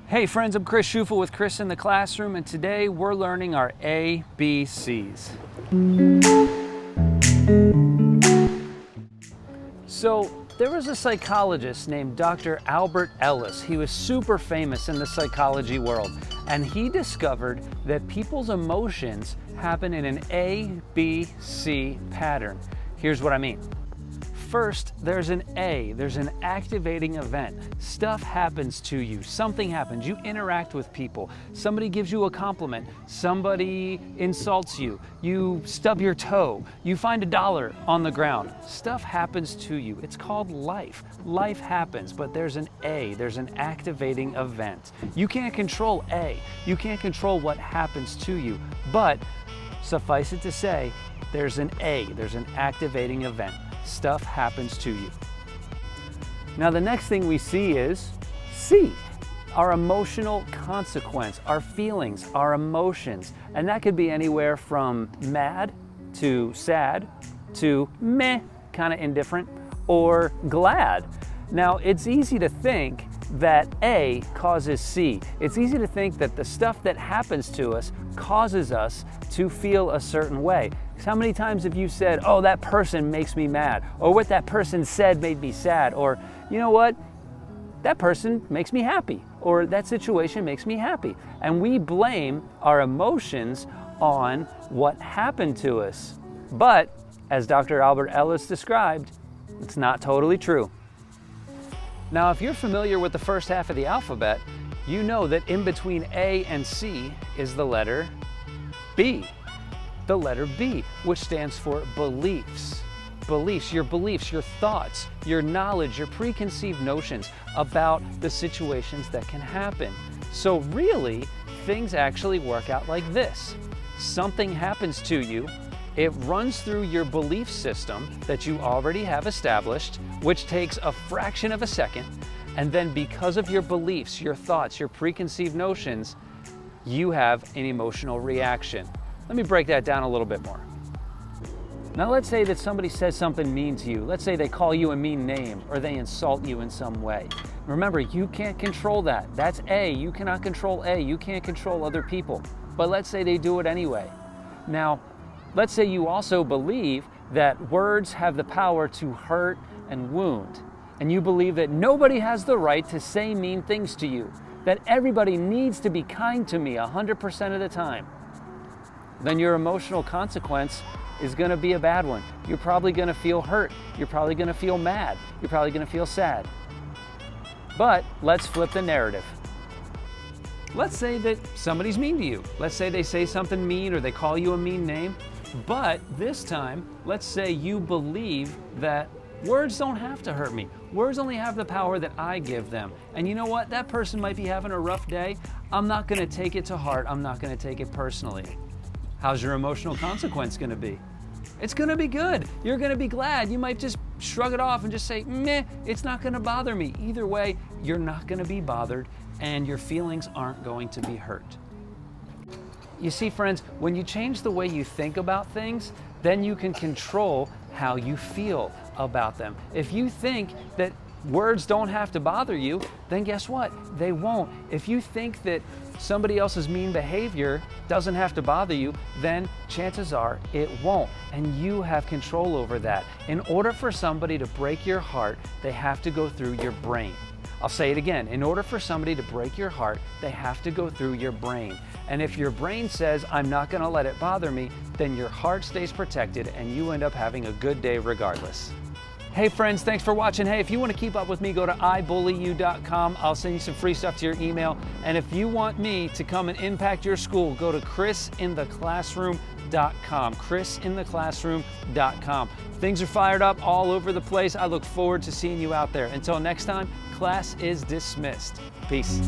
Hey friends, I'm Chris Schufel with Chris in the Classroom, and today we're learning our ABCs. So there was a psychologist named Dr. Albert Ellis. He was super famous in the psychology world, and he discovered that people's emotions happen in an ABC pattern. Here's what I mean. First, there's an A, there's an activating event. Stuff happens to you, something happens, you interact with people, somebody gives you a compliment, somebody insults you, you stub your toe, you find $1 on the ground. Stuff happens to you. It's called life. Life happens, but there's an A, there's an activating event. You can't control A, you can't control what happens to you, but suffice it to say, there's an A, there's an activating event. Stuff happens to you. Now the next thing we see is C, our emotional consequence, our feelings, our emotions. And that could be anywhere from mad to sad to meh, kind of indifferent, or glad. Now it's easy to think that A causes C. It's easy to think that the stuff that happens to us causes us to feel a certain way. How many times have you said, oh, that person makes me mad, or what that person said made me sad, or you know what, that person makes me happy, or that situation makes me happy. And we blame our emotions on what happened to us. But as Dr. Albert Ellis described, it's not totally true. Now, if you're familiar with the first half of the alphabet, you know that in between A and C is the letter B. The letter B, which stands for beliefs. Beliefs, your thoughts, your knowledge, your preconceived notions about the situations that can happen. So really, things actually work out like this. Something happens to you, it runs through your belief system that you already have established, which takes a fraction of a second, and then because of your beliefs, your thoughts, your preconceived notions, you have an emotional reaction. Let me break that down a little bit more. Now let's say that somebody says something mean to you. Let's say they call you a mean name or they insult you in some way. Remember, you can't control that. That's A. You cannot control A. You can't control other people. But let's say they do it anyway. Now, let's say you also believe that words have the power to hurt and wound. And you believe that nobody has the right to say mean things to you. That everybody needs to be kind to me 100% of the time. Then your emotional consequence is going to be a bad one. You're probably going to feel hurt. You're probably going to feel mad. You're probably going to feel sad. But let's flip the narrative. Let's say that somebody's mean to you. Let's say they say something mean or they call you a mean name. But this time, let's say you believe that words don't have to hurt me. Words only have the power that I give them. And you know what? That person might be having a rough day. I'm not going to take it to heart. I'm not going to take it personally. How's your emotional consequence going to be? It's going to be good. You're going to be glad. You might just shrug it off and just say, meh, it's not going to bother me. Either way, you're not going to be bothered and your feelings aren't going to be hurt. You see, friends, when you change the way you think about things, then you can control how you feel about them. If you think that words don't have to bother you, then guess what? They won't. If you think that somebody else's mean behavior doesn't have to bother you, then chances are it won't. And you have control over that. In order for somebody to break your heart, they have to go through your brain. I'll say it again. In order for somebody to break your heart, they have to go through your brain. And if your brain says, I'm not going to let it bother me, then your heart stays protected and you end up having a good day regardless. Hey friends, thanks for watching. Hey, if you want to keep up with me, go to ibullyou.com. I'll send you some free stuff to your email. And if you want me to come and impact your school, go to chrisintheclassroom.com. chrisintheclassroom.com. Things are fired up all over the place. I look forward to seeing you out there. Until next time, class is dismissed. Peace.